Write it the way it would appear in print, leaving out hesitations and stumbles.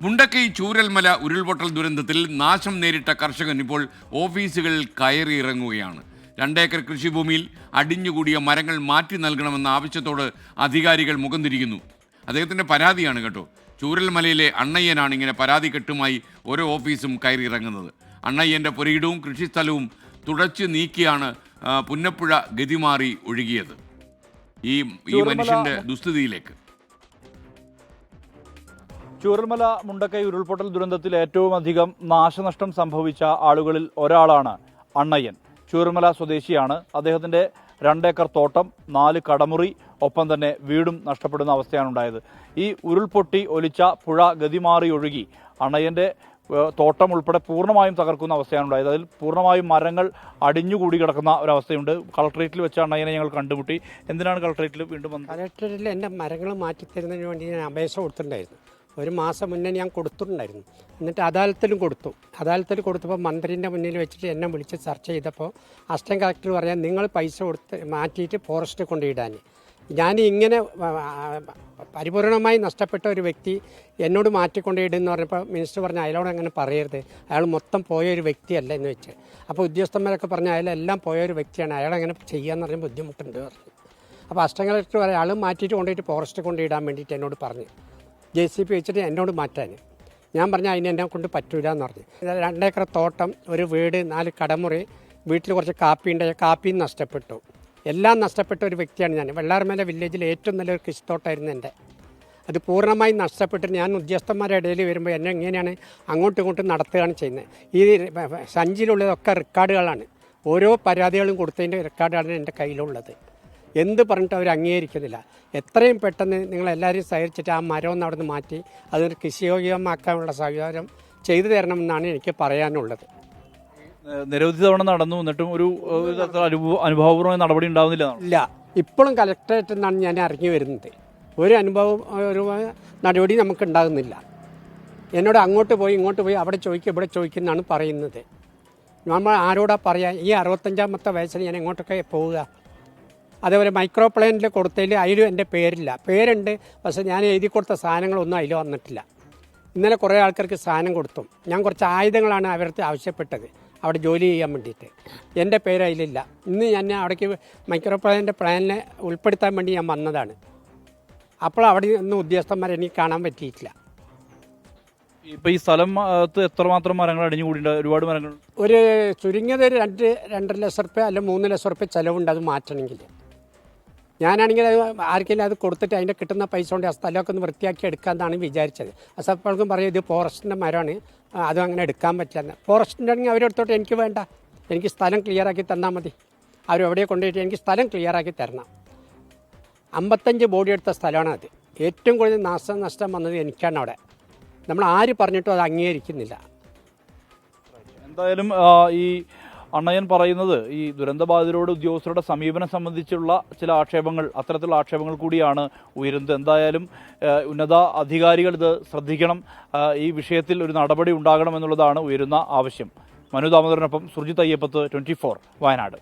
മുണ്ടക്കൈ ചൂരൽമല ഉരുൾപൊട്ടൽ ദുരന്തത്തിൽ നാശം നേരിട്ട കർഷകൻ ഇപ്പോൾ ഓഫീസുകൾ കയറി ഇറങ്ങുകയാണ്. 2 ഏക്കർ കൃഷിഭൂമിയിൽ അടിഞ്ഞുകൂടിയ മരങ്ങൾ മാറ്റി നൽകണമെന്ന ആവശ്യത്തോട് അധികാരികൾ മുഖം തിരിക്കുന്നു. അദ്ദേഹത്തിൻ്റെ പരാതിയാണ് കേട്ടോ. ചൂരൽമലയിലെ അണ്ണയ്യനാണ് ഇങ്ങനെ പരാതി കെട്ടുമായി ഓരോ ഓഫീസും കയറി ഇറങ്ങുന്നത്. അണ്ണയ്യൻ്റെ പുരയിടവും കൃഷിസ്ഥലവും തുടച്ചു നീക്കിയാണ് പുന്നപ്പുഴ ഗതിമാറി ഒഴുകിയത് ഈ മനുഷ്യൻ്റെ ദുസ്ഥിതിയിലേക്ക്. ചൂരൽമല മുണ്ടക്കൈ ഉരുൾപൊട്ടൽ ദുരന്തത്തിൽ ഏറ്റവും അധികം നാശനഷ്ടം സംഭവിച്ച ആളുകളിൽ ഒരാളാണ് അണ്ണയ്യൻ. ചൂരൽമല സ്വദേശിയാണ്. അദ്ദേഹത്തിൻ്റെ 2 ഏക്കർ തോട്ടം, 4 കടമുറി, ഒപ്പം തന്നെ വീടും നഷ്ടപ്പെടുന്ന അവസ്ഥയാണ് ഉണ്ടായത്. ഈ ഉരുൾപൊട്ടി ഒലിച്ച പുഴ ഗതിമാറി ഒഴുകി അണ്ണയ്യൻ്റെ തോട്ടം ഉൾപ്പെടെ പൂർണ്ണമായും തകർക്കുന്ന അവസ്ഥയാണ് ഉണ്ടായത്. അതിൽ പൂർണ്ണമായും മരങ്ങൾ അടിഞ്ഞുകൂടി കിടക്കുന്ന ഒരവസ്ഥയുണ്ട്. കളക്ട്രേറ്റിൽ വെച്ച് അണ്ണയ്യനെ ഞങ്ങൾ കണ്ടുമുട്ടി. എന്തിനാണ് കളക്ട്രേറ്റിൽ വീണ്ടും വന്നത്? കളക്ട്രേറ്റിൽ എൻ്റെ മരങ്ങൾ മാറ്റിത്തരുന്നതിന് വേണ്ടി ഞാൻ അപേക്ഷ കൊടുത്തിട്ടുണ്ടായിരുന്നു. 1 മാസം മുന്നേ ഞാൻ കൊടുത്തിട്ടുണ്ടായിരുന്നു. എന്നിട്ട് അദാലത്തിലും കൊടുത്തു. അദാലത്തിൽ കൊടുത്തപ്പോൾ മന്ത്രിൻ്റെ മുന്നിൽ വെച്ചിട്ട് എന്നെ വിളിച്ച് ചർച്ച ചെയ്തപ്പോൾ അസിസ്റ്റന്റ് കളക്ടർ പറയാൻ നിങ്ങൾ പൈസ കൊടുത്ത് മാറ്റിയിട്ട് ഫോറസ്റ്റ് കൊണ്ടിടാൻ. ഞാൻ ഇങ്ങനെ പരിപൂർണമായി നഷ്ടപ്പെട്ട ഒരു വ്യക്തി എന്നോട് മാറ്റിക്കൊണ്ടിടുന്നു പറഞ്ഞപ്പോൾ മിനിസ്റ്റർ പറഞ്ഞു അയാളോട് അങ്ങനെ പറയരുത്, അയാൾ മൊത്തം പോയൊരു വ്യക്തിയല്ല എന്ന് വെച്ച്. അപ്പോൾ ഉദ്യോഗസ്ഥന്മാരൊക്കെ പറഞ്ഞു അയാളെല്ലാം പോയൊരു വ്യക്തിയാണ്, അയാളങ്ങനെ ചെയ്യാന്ന് പറഞ്ഞാൽ ബുദ്ധിമുട്ടുണ്ട് പറഞ്ഞു. അപ്പോൾ അസിസ്റ്റന്റ് കളക്ടർ പറയാം അയാൾ മാറ്റിയിട്ട് കൊണ്ടുപോയിട്ട് ഫോറസ്റ്റ് കൊണ്ടിടാൻ വേണ്ടിയിട്ട് എന്നോട് പറഞ്ഞു. JCB വെച്ചിട്ട് എന്നോട് മാറ്റാൻ. ഞാൻ പറഞ്ഞു അതിന് എന്നെ കൊണ്ട് പറ്റൂല എന്ന് പറഞ്ഞു. 2 ഏക്കർ തോട്ടം, ഒരു വീട്, 4 കടമുറി, വീട്ടിൽ കുറച്ച് കാപ്പിയുണ്ട്, കാപ്പിയും നഷ്ടപ്പെട്ടു. എല്ലാം നഷ്ടപ്പെട്ട ഒരു വ്യക്തിയാണ് ഞാൻ. വെള്ളാർമല വില്ലേജിൽ ഏറ്റവും നല്ലൊരു കൃഷിത്തോട്ടമായിരുന്നു എൻ്റെ. അത് പൂർണ്ണമായും നഷ്ടപ്പെട്ടിട്ട് ഞാൻ ഉദ്യോഗസ്ഥന്മാരുടെ ഇടയിൽ വരുമ്പോൾ എന്നെ എങ്ങനെയാണ് അങ്ങോട്ടും ഇങ്ങോട്ടും നടത്തുകയാണ് ചെയ്യുന്നത്. ഈ സഞ്ചിയിലുള്ളതൊക്കെ റെക്കോർഡുകളാണ്. ഓരോ പരാതികളും കൊടുത്തതിൻ്റെ റെക്കോർഡാണ് എൻ്റെ കയ്യിലുള്ളത്. എന്ത് പറഞ്ഞിട്ട് അവർ അംഗീകരിക്കുന്നില്ല. എത്രയും പെട്ടെന്ന് നിങ്ങളെല്ലാവരും സഹകരിച്ചിട്ട് ആ മരമൊന്നും അവിടെ നിന്ന് മാറ്റി അതൊരു കൃഷിയോഗ്യമാക്കാനുള്ള സൗകര്യം ചെയ്തു തരണമെന്നാണ് എനിക്ക് പറയാനുള്ളത്. നിരവധി തവണ നടന്നു, എന്നിട്ടും ഒരു അനുഭവപൂർവ്വമായ നടപടി ഉണ്ടാവുന്നില്ല. ഇല്ല, ഇപ്പോഴും കളക്ടറേറ്റിൽ നിന്നാണ് ഞാൻ ഇറങ്ങി വരുന്നത്. ഒരു നടപടി നമുക്ക് ഉണ്ടാകുന്നില്ല. എന്നോട് അങ്ങോട്ട് പോയി ഇങ്ങോട്ട് പോയി അവിടെ ചോദിക്കുക ഇവിടെ ചോദിക്കുന്നതാണ് പറയുന്നത്. നമ്മൾ ആരോടാ പറയുക? ഈ 65-ാമത്തെ വയസ്സിൽ ഞാൻ എങ്ങോട്ടൊക്കെ പോവുക? അതേപോലെ മൈക്രോ പ്ലാനിൽ കൊടുത്തതിൽ അതിലും എൻ്റെ പേരില്ല. പേരുണ്ട്, പക്ഷേ ഞാൻ എഴുതി കൊടുത്ത സാധനങ്ങളൊന്നും അതിൽ വന്നിട്ടില്ല. ഇന്നലെ കുറേ ആൾക്കാർക്ക് സാധനം കൊടുത്തു. ഞാൻ കുറച്ച് ആയുധങ്ങളാണ് അവർക്ക് ആവശ്യപ്പെട്ടത് അവിടെ ജോലി ചെയ്യാൻ വേണ്ടിയിട്ട്. എൻ്റെ പേര് അതിലില്ല. ഇന്ന് ഞാൻ അവിടേക്ക് മൈക്രോ പ്ലാനിൻ്റെ പ്ലാനിനെ ഉൾപ്പെടുത്താൻ വേണ്ടി ഞാൻ വന്നതാണ്. അപ്പോൾ അവിടെ നിന്ന് ഉദ്യോഗസ്ഥന്മാരെ എനിക്ക് കാണാൻ പറ്റിയിട്ടില്ല. ഇപ്പോൾ ഈ സ്ഥലം എത്രമാത്രം മരങ്ങൾ അടിഞ്ഞുകൂടിയുണ്ട്? ഒരുപാട് മരങ്ങൾ. ഒരു ചുരുങ്ങിയത് ഒരു 2-2.5 ലക്ഷം റുപ്യ അല്ലെങ്കിൽ 3 ലക്ഷം റുപ്യ ചിലവുണ്ട് അത് മാറ്റണമെങ്കിൽ. ഞാനാണെങ്കിൽ അത് ആർക്കെങ്കിലും അത് കൊടുത്തിട്ട് അതിൻ്റെ കിട്ടുന്ന പൈസ കൊണ്ട് ആ സ്ഥലമൊക്കെ ഒന്ന് വൃത്തിയാക്കി എടുക്കാമെന്നാണ് വിചാരിച്ചത്. അപ്പോഴേക്കും പറയും ഇത് ഫോറസ്റ്റിൻ്റെ മരമാണ്, അതും അങ്ങനെ എടുക്കാൻ പറ്റില്ല. ഫോറസ്റ്റിൻ്റെ ആണെങ്കിൽ അവരെടുത്തോട്ട് എനിക്ക് വേണ്ട, എനിക്ക് സ്ഥലം ക്ലിയറാക്കി തന്നാൽ മതി. അവരെവിടെ കൊണ്ടുപോയിട്ട് എനിക്ക് സ്ഥലം ക്ലിയറാക്കി തരണം. 55 ബോഡി എടുത്ത സ്ഥലമാണ് അത്. ഏറ്റവും കൂടുതൽ നാശനഷ്ടം വന്നത് എനിക്കാണ് അവിടെ. നമ്മൾ ആര് പറഞ്ഞിട്ടും അത് അംഗീകരിക്കുന്നില്ല. എന്തായാലും ഈ അണ്ണയ്യൻ പറയുന്നത് ഈ ദുരന്തബാധിതരോട് ഉദ്യോഗസ്ഥരുടെ സമീപനം സംബന്ധിച്ചുള്ള ചില ആക്ഷേപങ്ങൾ, അത്തരത്തിലുള്ള ആക്ഷേപങ്ങൾ കൂടിയാണ് ഉയരുന്നത്. എന്തായാലും ഉന്നത അധികാരികൾ ഇത് ശ്രദ്ധിക്കണം, ഈ വിഷയത്തിൽ ഒരു നടപടി ഉണ്ടാകണമെന്നുള്ളതാണ് ഉയരുന്ന ആവശ്യം. മനു ദാമോദരനൊപ്പം സുർജിത് അയ്യപ്പത്ത്, 24 വയനാട്.